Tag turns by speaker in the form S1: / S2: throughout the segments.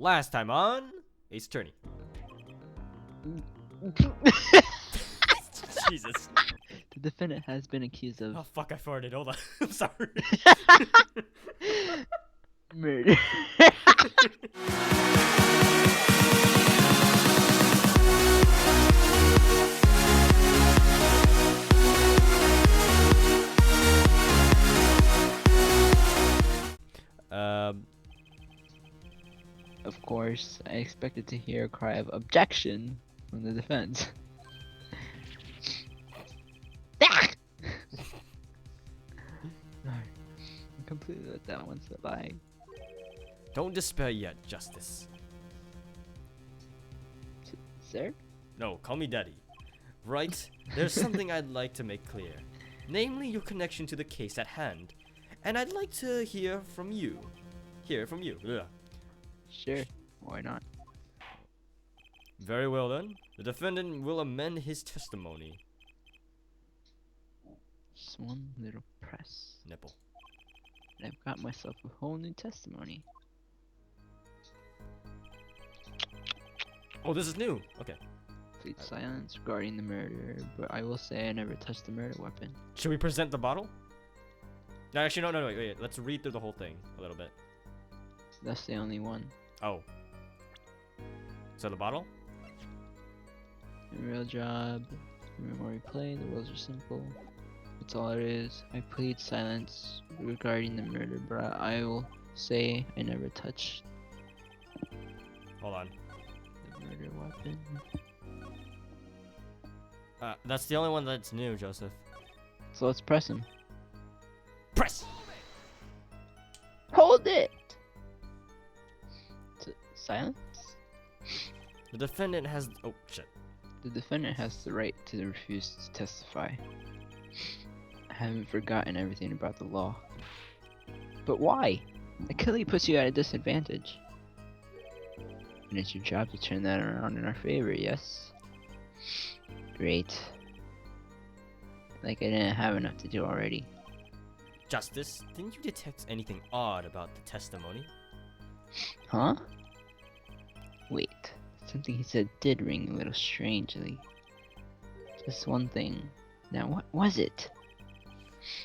S1: Last time on Ace Attorney. Jesus.
S2: The defendant has been accused of
S1: Oh fuck, I farted. Hold on. I'm sorry.
S2: murder. Of course, I expected to hear a cry of objection from the defense. I completely let that one slip by.
S1: Don't despair yet, Justice.
S2: Sir?
S1: No, call me Daddy. Right? There's something I'd like to make clear. Namely, your connection to the case at hand. And I'd like to hear from you. Ugh.
S2: Sure, why not?
S1: Very well then. The defendant will amend his testimony.
S2: Just one little press.
S1: Nipple.
S2: And I've got myself a whole new testimony.
S1: Oh, this is new. Okay.
S2: Complete silence regarding the murder, but I will say I never touched the murder weapon.
S1: Should we present the bottle? No, actually, no, wait. Let's read through the whole thing a little bit.
S2: That's the only one.
S1: Oh. So the bottle?
S2: A real job. Remember we play, the rules are simple. That's all it is. I plead silence regarding the murder, but I will say I never touched
S1: Hold on.
S2: the murder weapon.
S1: That's the only one that's new, Joseph.
S2: So let's press him.
S1: Press!
S2: Hold it! Silence?
S1: The defendant has... Oh, shit.
S2: The defendant has the right to refuse to testify. I haven't forgotten everything about the law. But why? It clearly puts you at a disadvantage. And it's your job to turn that around in our favor, yes? Great. Like I didn't have enough to do already.
S1: Justice, didn't you detect anything odd about the testimony?
S2: Huh? Wait. Something he said did ring a little strangely. Just one thing. Now what was it?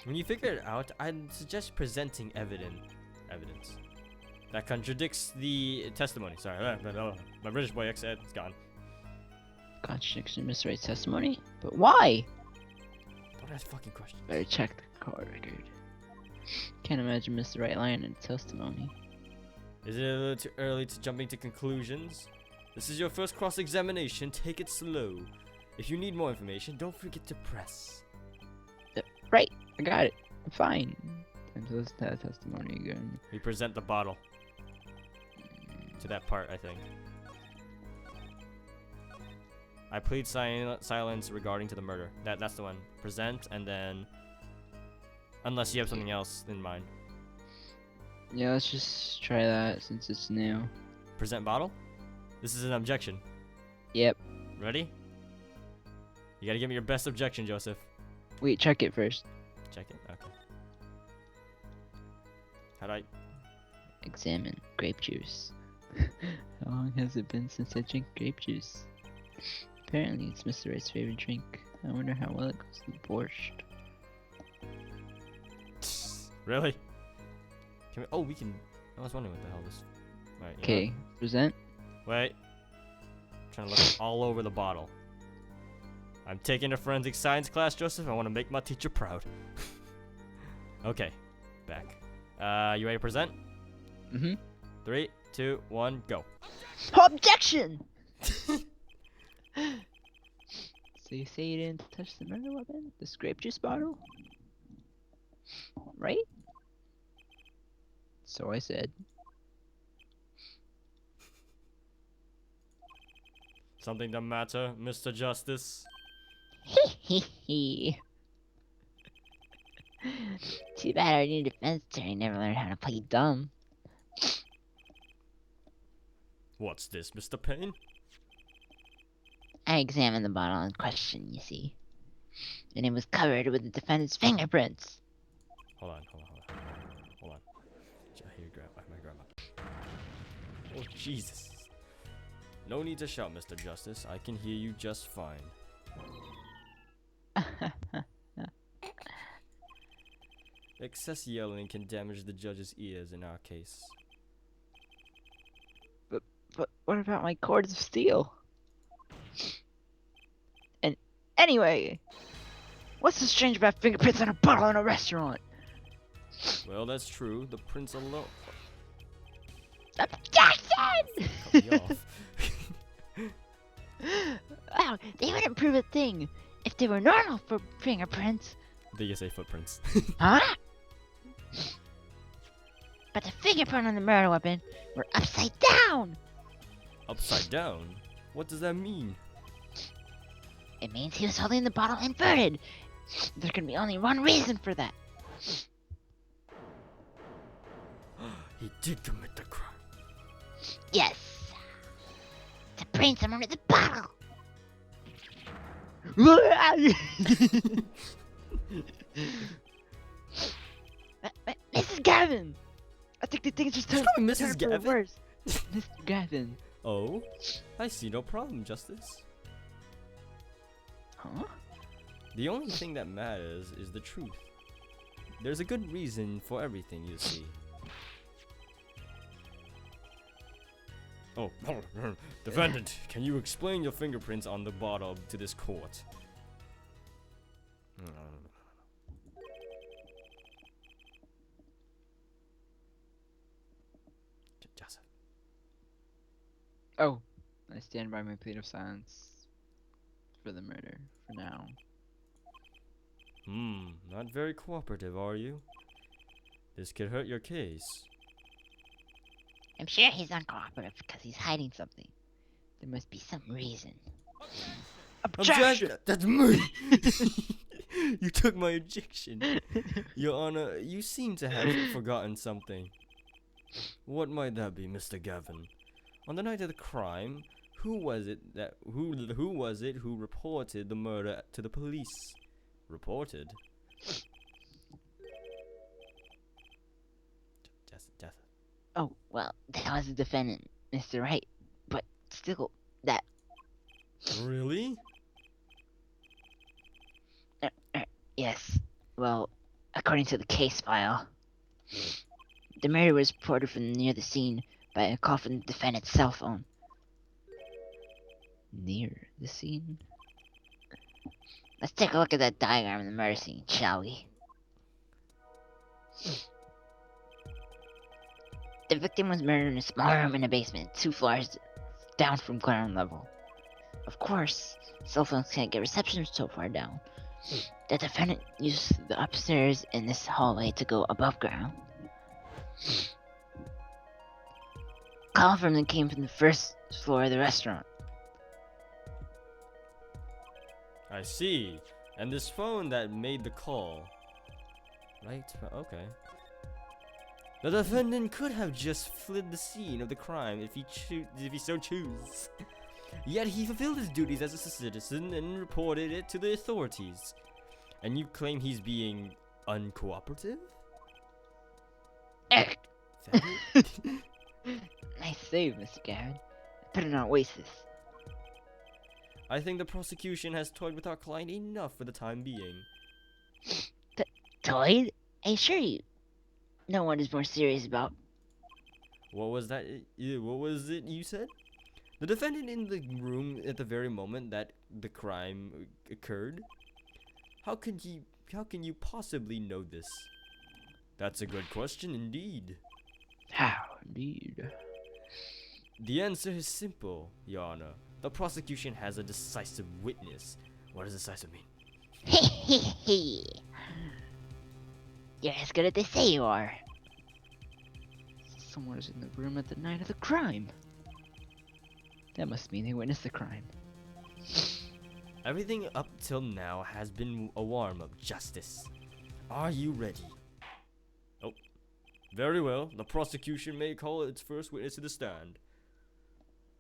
S1: When you figure it out, I'd suggest presenting evidence that contradicts the testimony. Sorry, my British boy accent is gone.
S2: Contradiction, Mr. Wright's testimony? But why?
S1: Don't ask fucking questions.
S2: Better check the court record. Can't imagine Mr. Wright lying in testimony.
S1: Is it a little too early to jumping to conclusions? This is your first cross-examination. Take it slow. If you need more information, don't forget to press.
S2: Right, I got it. I'm fine. Time to listen to that testimony again.
S1: We present the bottle. To that part, I think. I plead silence regarding to the murder. That's the one. Present, and then... Unless you have something else in mind.
S2: Yeah, let's just try that since it's new.
S1: Present bottle? This is an objection.
S2: Yep.
S1: Ready? You gotta give me your best objection, Joseph.
S2: Wait, check it first.
S1: Check it? Okay. How'd I...
S2: Examine grape juice. How long has it been since I drank grape juice? Apparently it's Mr. Wright's favorite drink. I wonder how well it goes with borscht.
S1: Really? Can we... Oh, we can... I was wondering what the hell this... Alright,
S2: Okay, present.
S1: Wait. I'm trying to look all over the bottle. I'm taking a forensic science class, Joseph. I want to make my teacher proud. Okay. Back. You ready to present?
S2: Mm-hmm.
S1: 3, 2, 1, go.
S2: Objection! So you say you didn't touch the murder weapon? This grape juice bottle? Right? So I said.
S1: Something the matter, Mr. Justice?
S2: Hee. Too bad our new defense attorney never learned how to play dumb.
S1: What's this, Mr. Payne?
S2: I examined the bottle in question, you see. And it was covered with the defendant's fingerprints.
S1: Hold on. Here, grab my grandma. Oh, Jesus. No need to shout, Mr. Justice. I can hear you just fine. Excess yelling can damage the judge's ears in our case.
S2: But what about my cords of steel? And anyway, what's so strange about fingerprints on a bottle in a restaurant?
S1: Well, that's true. The prince alone.
S2: Objection!
S1: Cut me off.
S2: Wow, they wouldn't prove a thing if they were normal for fingerprints.
S1: They just say footprints.
S2: Huh? But the fingerprint on the murder weapon were upside down!
S1: Upside down? What does that mean?
S2: It means he was holding the bottle inverted. There can be only one reason for that.
S1: He did commit the crime.
S2: Yes. To bring someone to the bottle. Mrs. Gavin! I think the things just turned
S1: Mrs.
S2: for the
S1: Gavin?
S2: worse. Mr. Gavin.
S1: Oh? I see no problem, Justice.
S2: Huh?
S1: The only thing that matters is the truth. There's a good reason for everything, you see. Oh, defendant, can you explain your fingerprints on the bottle to this court? Joseph.
S2: Oh, I stand by my plea of silence for the murder, for now.
S1: Not very cooperative, are you? This could hurt your case.
S2: I'm sure he's uncooperative because he's hiding something. There must be some reason.
S1: Objection! That's me! You took my ejection. Your Honor, you seem to have forgotten something. What might that be, Mr. Gavin? On the night of the crime, who was it who reported the murder to the police? Reported? Death.
S2: Oh, well, that was the defendant, Mr. Wright. But still, that...
S1: Really?
S2: Yes. Well, according to the case file, the murder was reported from near the scene by a call from the defendant's cell phone. Near the scene? Let's take a look at that diagram of the murder scene, shall we? The victim was murdered in a small room in a basement, 2 floors down from ground level. Of course, cell phones can't get reception so far down. The defendant used the upstairs in this hallway to go above ground. Call from them came from the first floor of the restaurant.
S1: I see. And this phone that made the call. Right? Okay. The defendant could have just fled the scene of the crime if he so choose. Yet he fulfilled his duties as a citizen and reported it to the authorities. And you claim he's being uncooperative?
S2: Nice save, Mr. Gavin. Better not waste this.
S1: I think the prosecution has toyed with our client enough for the time being.
S2: Toyed? I assure you, no one is more serious about...
S1: What was that? What was it you said? The defendant in the room at the very moment that the crime occurred? How can you possibly know this? That's a good question indeed.
S2: How indeed?
S1: The answer is simple, Your Honor. The prosecution has a decisive witness. What does decisive mean?
S2: Hehehe. You're as good as they say you are. Someone was in the room at the night of the crime. That must mean they witnessed the crime.
S1: Everything up till now has been a warm-up, Justice. Are you ready? Oh. Very well. The prosecution may call its first witness to the stand.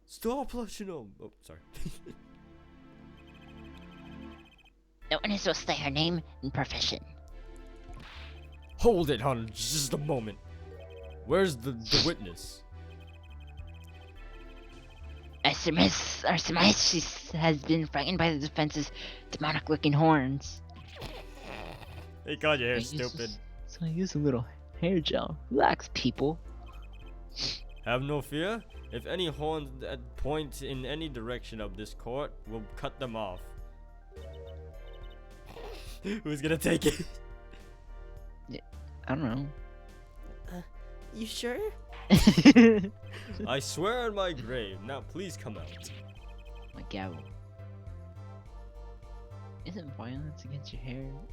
S1: Stop blushing on. Oh, sorry.
S2: The witness will state her name and profession.
S1: Hold it, hon, just a moment. Where's the witness?
S2: Surmises has been frightened by the defense's demonic-looking horns.
S1: They called your hair
S2: I use
S1: stupid.
S2: this- So I use a little hair gel. Relax, people.
S1: Have no fear. If any horns that point in any direction of this court, we'll cut them off. Who's gonna take it?
S2: I don't know.
S1: You sure? I swear on my grave. Now please come out.
S2: My gavel. Isn't violence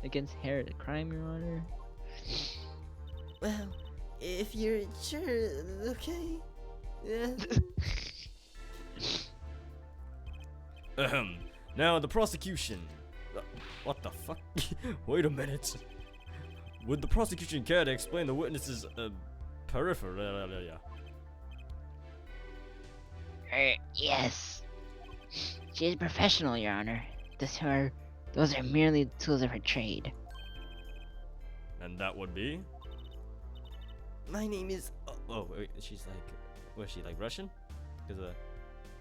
S2: against hair a crime, Your Honor?
S3: Well, if you're sure, okay. Yeah.
S1: Ahem. Now the prosecution. What the fuck? Wait a minute. Would the prosecution care to explain the witness's peripheral?
S2: Yes. She is a professional, Your Honor. Those are merely tools of her trade.
S1: And that would be?
S3: My name is.
S1: Oh, wait, she's like, was she like Russian? Because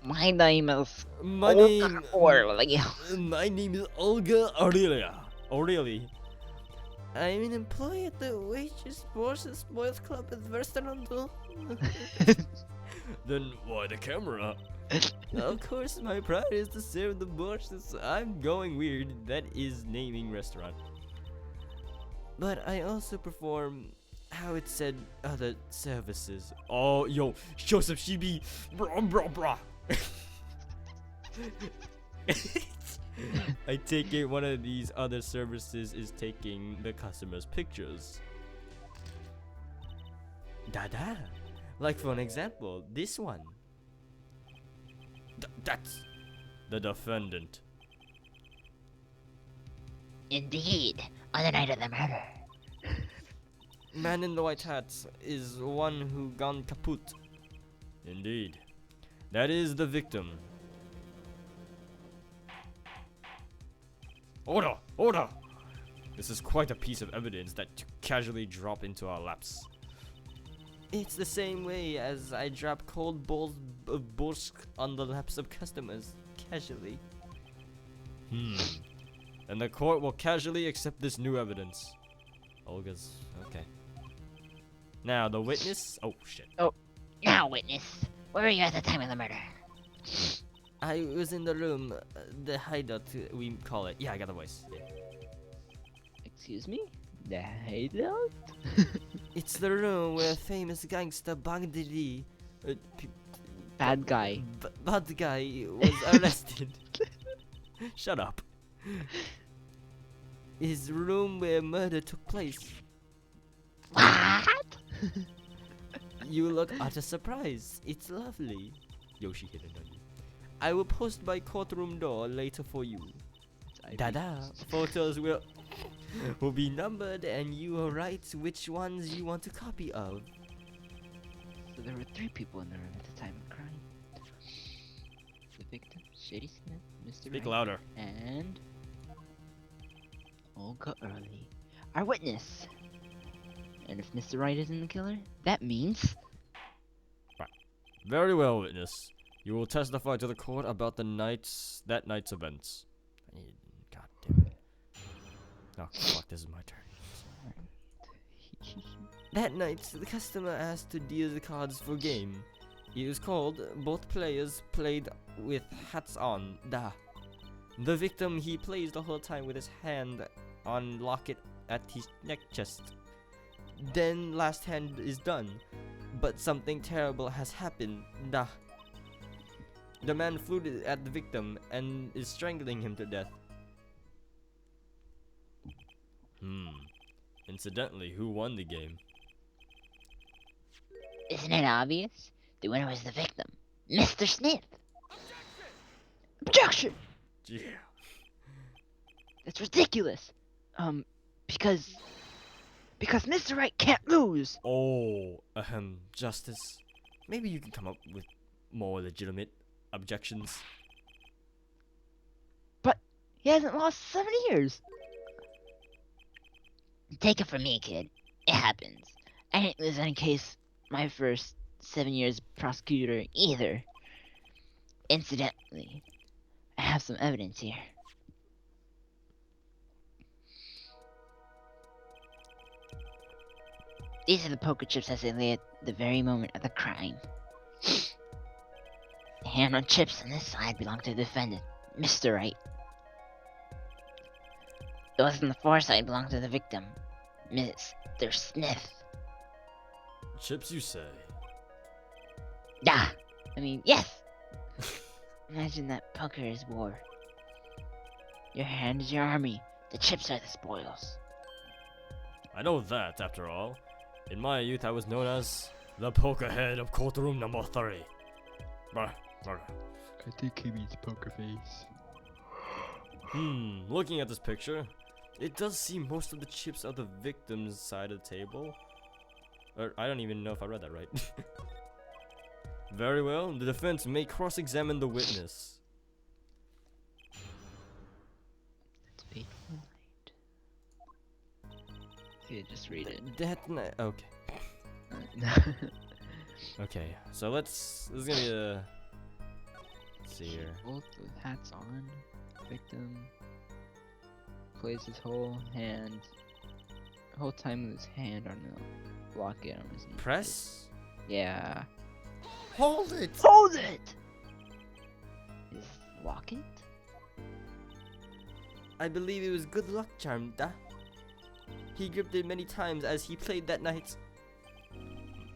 S2: My name is
S1: my
S2: Olga
S1: name.
S2: Aurelia.
S1: My name is Olga Aurelia. Aurelia.
S3: I'm an employee at the Wages, Sports and Spoils Club at the restaurant.
S1: Then why the camera?
S3: Of course, my pride is to serve the borsches.
S1: I'm going weird. That is naming restaurant.
S3: But I also perform how it said other services.
S1: Oh, yo, Joseph, she be brah. I take it one of these other services is taking the customer's pictures.
S3: Dada. Like for an example, this one.
S1: That's the defendant.
S2: Indeed, on the night of the murder.
S3: Man in the white hat is one who gone kaput.
S1: Indeed. That is the victim. Order! Order! This is quite a piece of evidence that to casually drop into our laps.
S3: It's the same way as I drop cold bowls of borscht on the laps of customers, casually.
S1: And the court will casually accept this new evidence. Olga's okay. Now the witness. Oh shit.
S2: Now, witness, where were you at the time of the murder?
S3: I was in the room, the hideout we call it.
S1: Yeah, I got the voice. Yeah.
S2: Excuse me? The hideout?
S3: It's the room where famous gangster Baghdadi,
S2: Bad guy.
S3: bad guy, was arrested.
S1: Shut up.
S3: His room where murder took place.
S2: What?
S3: You look utter surprise. It's lovely.
S1: Yoshi hit it on you.
S3: I will post my courtroom door later for you.
S2: It's
S3: Dada. Photos will be numbered, and you will write which ones you want a copy of.
S2: So there were 3 people in the room at the time of crime. The victim, Shady Smith, Mr.
S1: Speak
S2: Wright,
S1: louder.
S2: and Olga Early, our witness. And if Mr. Wright isn't the killer, that means
S1: Very well, witness. You will testify to the court about that night's events. God damn it. Oh fuck, this is my turn.
S3: That night, the customer asked to deal the cards for game. It was called Both Players Played with Hats On. Da. The victim, he plays the whole time with his hand on locket at his neck chest. Then last hand is done, but something terrible has happened. Da. The man flew at the victim and is strangling him to death.
S1: Incidentally, who won the game?
S2: isn't it obvious? The winner was the victim, Mr. Smith. Objection!
S1: Yeah.
S2: That's ridiculous. Because Mr. Wright can't lose.
S1: Oh, Justice. Maybe you can come up with more legitimate objections.
S2: But he hasn't lost 7 years. Take it from me, kid. It happens. I didn't lose any case my first 7 years prosecutor either. Incidentally, I have some evidence here. These are the poker chips as they lay at the very moment of the crime. The hand on chips on this side belong to the defendant, Mr. Wright. Those on the far side belong to the victim, Mr. Smith.
S1: Chips, you say?
S2: Yes! Imagine that poker is war. Your hand is your army, the chips are the spoils.
S1: I know that, after all. In my youth, I was known as the poker head of courtroom number 3. Brr, brr.
S2: I think he means poker face.
S1: Looking at this picture, it does seem most of the chips are the victim's side of the table. Or, I don't even know if I read that right. Very well, the defense may cross-examine the witness.
S2: That's fateful night. Okay, just read it.
S1: That night, okay. Okay, so this is gonna be a... Let's see here.
S2: Both with hats on. Victim plays his whole time with his hand on the locket on his necklace.
S1: Press?
S2: Yeah.
S1: Hold it!
S2: Hold it! His locket?
S3: I believe it was good luck charm, da. He gripped it many times as he played that night.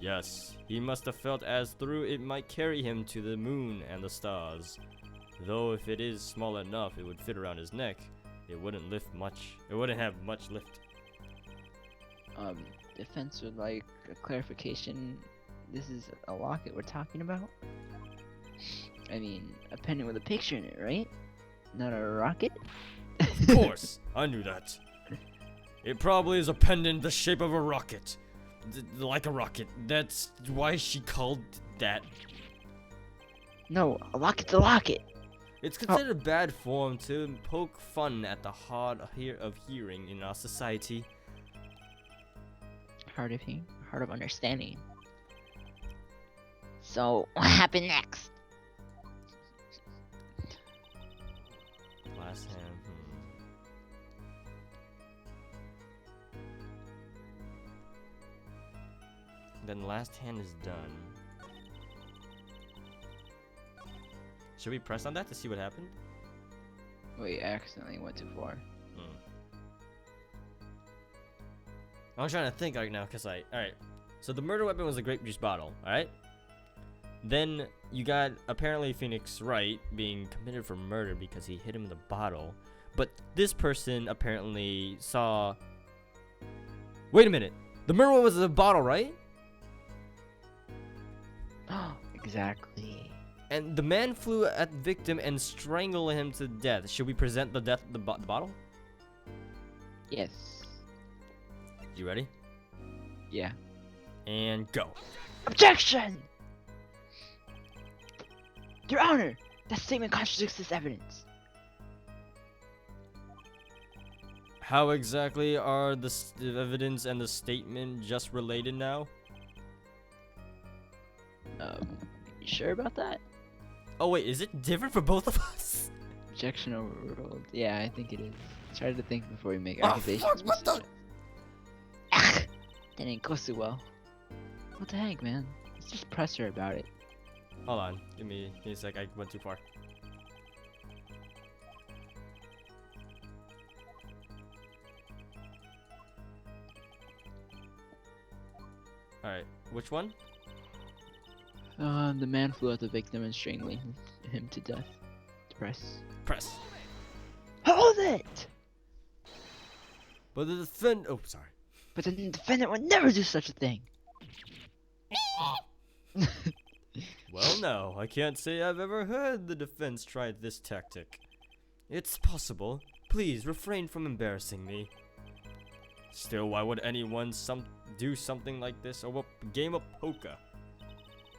S1: Yes, he must have felt as through it might carry him to the moon and the stars. Though if it is small enough it would fit around his neck, it wouldn't lift much. It wouldn't have much lift.
S2: Defense would like a clarification. This is a locket we're talking about? I mean, a pendant with a picture in it, right? Not a rocket?
S1: Of course, I knew that. It probably is a pendant the shape of a rocket. Like a rocket. That's why she called that.
S2: No, a locket's a locket.
S3: It's considered bad form to poke fun at the hard of hearing in our society.
S2: Hard of hearing, hard of understanding. So, what happened next?
S1: Last hand. Then last hand is done. Should we press on that to see what happened?
S2: Wait, I accidentally went too far.
S1: I'm trying to think right now, cause alright. So the murder weapon was a grape juice bottle, alright? Then you got apparently Phoenix Wright being committed for murder because he hit him with a bottle. But this person apparently saw... Wait a minute! The murder was a bottle, right?
S2: Exactly.
S1: And the man flew at the victim and strangled him to death. Should we present the bottle?
S2: Yes.
S1: You ready?
S2: Yeah.
S1: And go.
S2: Objection! Your Honor, that statement contradicts this evidence.
S1: How exactly are the evidence and the statement just related now?
S2: You sure about that?
S1: Oh wait, is it different for both of us?
S2: Objection overruled. Yeah, I think it is. Try to think before you make
S1: Oh,
S2: accusations.
S1: fuck, what the?
S2: That didn't go so well. What the heck, man? Let's just press her about it.
S1: Hold on, give me a sec, I went too far. Alright, which one?
S2: The man flew at the victim and strangling him to death. Press.
S1: Press.
S2: Hold it!
S1: But the defendant. Oh, sorry.
S2: But the defendant would never do such a thing.
S1: Well, no, I can't say I've ever heard the defense tried this tactic. It's possible. Please refrain from embarrassing me. Still, why would anyone do something like this over a game of poker?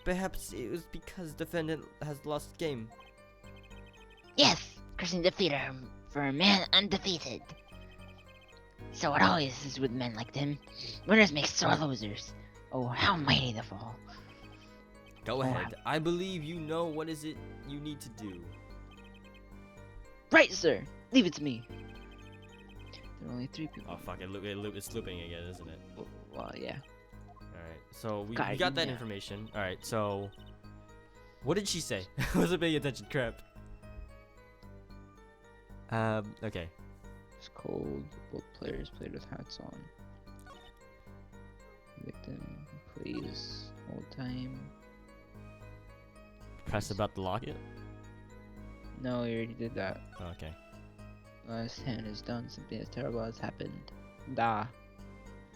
S3: Perhaps it was because defendant has lost game.
S2: Yes, cursing defeated him for a man undefeated. So it always is with men like them. Winners make sore losers. Oh, how mighty the fall.
S3: Go
S2: Oh,
S3: ahead. I believe you know what is it you need to do.
S2: Right, sir. Leave it to me. There are only 3 people.
S1: Oh fuck! It's looping again, isn't it?
S2: Well, yeah.
S1: All right. So we
S2: Got
S1: got
S2: it,
S1: that
S2: yeah.
S1: information. All right. So what did she say? I wasn't paying attention. Crap. Okay.
S2: It's cold. Both players played with hats on. Victim plays all time.
S1: Press about to lock it.
S2: No, we already did that.
S1: Oh, okay.
S2: Last hand is done. Something as terrible has happened. Da.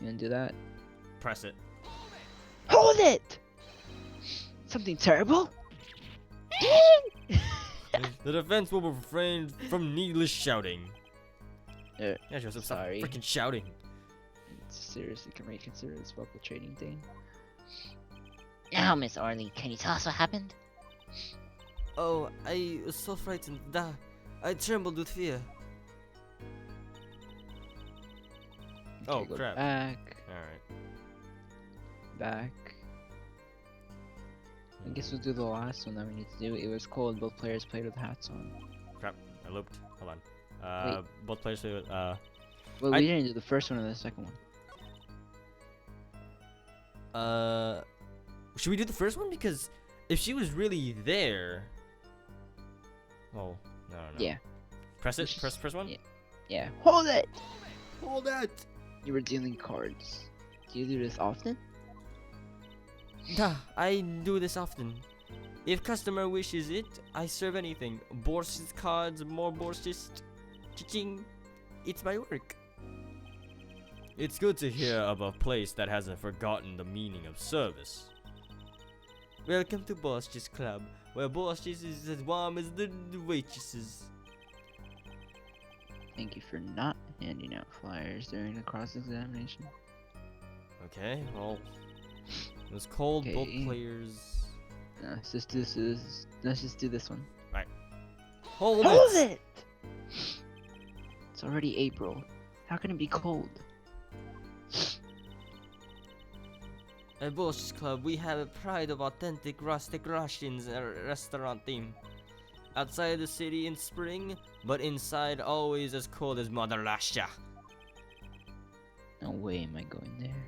S2: You gonna do that?
S1: Press it.
S2: Hold it! Something terrible?
S1: The defense will refrain from needless shouting.
S2: Uh,
S1: Yeah, Joseph, stop
S2: sorry.
S1: freaking shouting.
S2: Seriously, can reconsider this vocal trading thing?
S4: Now, Miss Orly, can you tell us what happened?
S3: Oh, I was so frightened. Da. I trembled with fear.
S1: Oh,
S2: Okay, go
S1: crap.
S2: Back.
S1: All
S2: Back. I guess we'll do the last one that we need to do. It was cold. Both players played with hats on.
S1: right. I looped. Hold on. Both players play with,
S2: Well,
S1: I-
S2: we didn't do the first one or the second one.
S1: should we do the first one? Because if she was really there. Oh, no.
S2: Yeah.
S1: Press it.
S2: Let's
S1: Press
S2: just-
S1: first one.
S2: yeah. Yeah. Hold it!
S3: Hold it.
S2: You were dealing cards. Do you do this often?
S3: Da. I do this often. If customer wishes it, I serve anything. Borscht cards, more borscht. Ching. It's my work.
S1: It's good to hear of a place that hasn't forgotten the meaning of service.
S3: Welcome to Borsch's Club, where Borscht is as warm as the waitresses.
S2: Thank you for not handing out flyers during the cross-examination.
S1: Okay, well, it was cold. Both
S2: Okay.
S1: players.
S2: No, let's just do this. Let's just do this one.
S3: Hold,
S2: Hold
S3: it.
S2: it! It's already April. How can it be cold?
S3: At Borsch's Club, we have a pride of authentic rustic Russian restaurant theme. Outside the city in spring, but inside always as cold as Mother Russia.
S2: No way am I going there.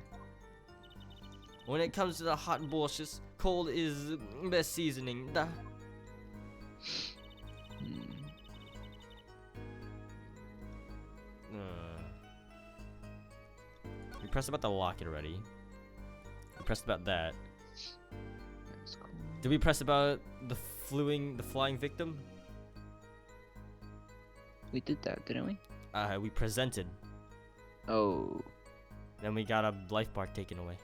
S3: When it comes to the hot borschts, cold is best seasoning. Da.
S2: Hmm.
S1: We pressed about to lock it already. We pressed about that.
S2: That's cool.
S1: Did we press about the flying victim?
S2: We did that, didn't we?
S1: We presented.
S2: Oh.
S1: Then we got a life bar taken away.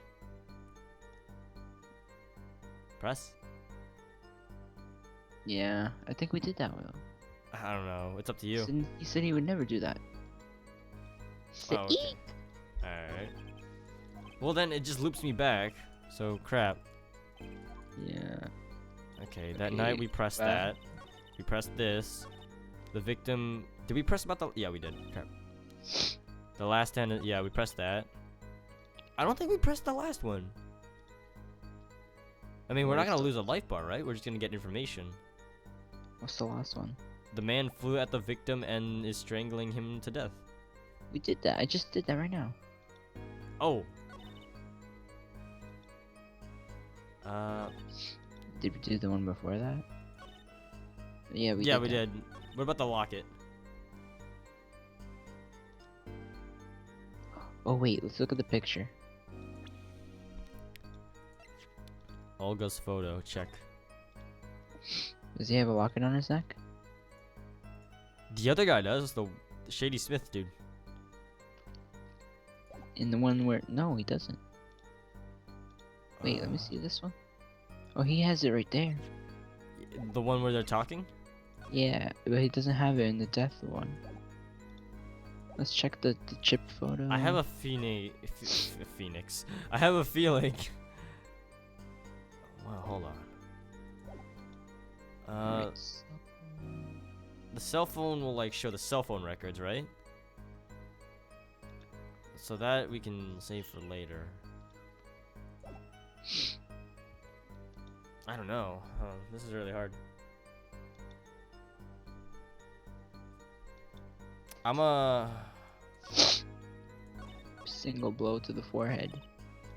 S1: Press?
S2: Yeah, I think we did that, Will.
S1: I don't know. It's up to you.
S2: He said he would never do that. He said,
S1: Oh, okay.
S2: eat!
S1: Alright. Well, then it just loops me back. So, crap.
S2: Yeah.
S1: Okay, that
S2: Okay,
S1: night we pressed
S2: back.
S1: that. We pressed this. The victim. Did we press about the. Yeah, we did. Crap. The last hand. Yeah, we pressed that. I don't think we pressed the last one. I mean, we're not
S2: Where's
S1: gonna
S2: the-
S1: lose a life bar, right? We're just gonna get information.
S2: What's the last one?
S1: The man flew at the victim and is strangling him to death.
S2: We did that. I just did that right now.
S1: Oh.
S2: Did we do the one before that? Yeah, we
S1: yeah,
S2: did.
S1: we
S2: that.
S1: did. What about the locket?
S2: Oh wait, let's look at the picture.
S1: Olga's photo. Check.
S2: Does he have a locket on his neck?
S1: The other guy does. The Shady Smith dude.
S2: In the one where no, he doesn't. Wait, let me see this one. Oh, he has it right there.
S1: The one where they're talking?
S2: Yeah, but he doesn't have it in the death one. Let's check the chip photo.
S1: I have a phoenix. I have a feeling. Wow, hold on.
S2: Alright,
S1: The cell phone will like show the cell phone records, right? So that we can save for later. I don't know. This is really hard. I'm a.
S2: Single blow to the forehead.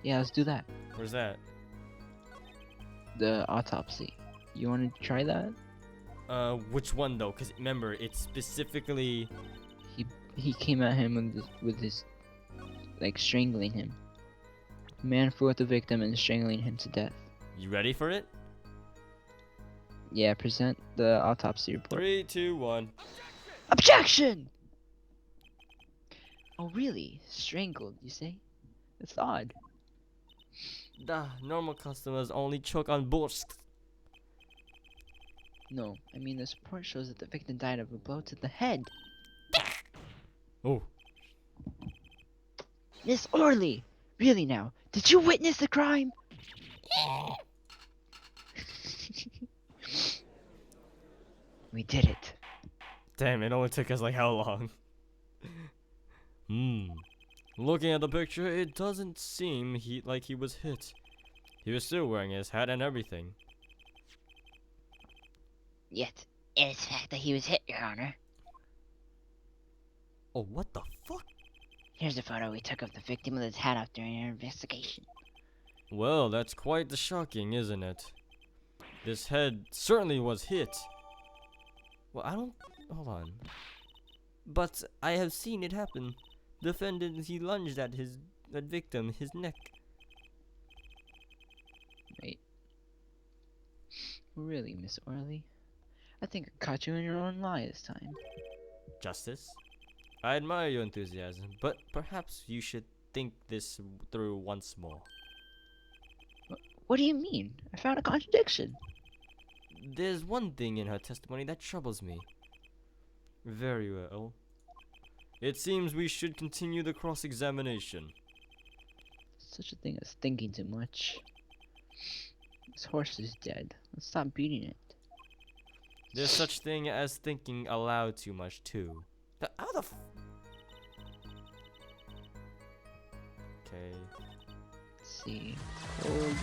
S2: Yeah, let's do that.
S1: Where's that?
S2: The autopsy. You want to try that?
S1: Which one though? Cause remember, it's specifically.
S2: He came at him with his like strangling him. Man flew at the victim and strangling him to death.
S1: You ready for it?
S2: Yeah, present the autopsy report.
S1: 3, 2, 1.
S2: Objection! Oh really? Strangled, you say? That's odd.
S1: Duh, normal customers only choke on borscht.
S2: No, I mean this report shows that the victim died of a blow to the head.
S1: Oh.
S2: Miss Orley! Really now, did you witness the crime? We did it.
S1: Damn, it only took us like how long? Looking at the picture, it doesn't seem like he was hit. He was still wearing his hat and everything.
S4: Yet, it is fact that he was hit, Your Honor.
S1: Oh, what the fuck?
S4: Here's a photo we took of the victim with his hat off during our investigation.
S1: Well, that's quite the shocking, isn't it? This head certainly was hit. Well, I don't... Hold on. But I have seen it happen. Defendant, he lunged at that victim, his neck.
S2: Wait. Really, Miss Orley? I think I caught you in your own lie this time.
S1: Justice? I admire your enthusiasm, but perhaps you should think this through once more.
S2: What do you mean? I found a contradiction.
S1: There's one thing in her testimony that troubles me. Very well. It seems we should continue the cross-examination.
S2: Such a thing as thinking too much. This horse is dead. Let's stop beating it.
S1: There's such thing as thinking aloud too much too. How the f... Okay.
S2: Let's see. Cold.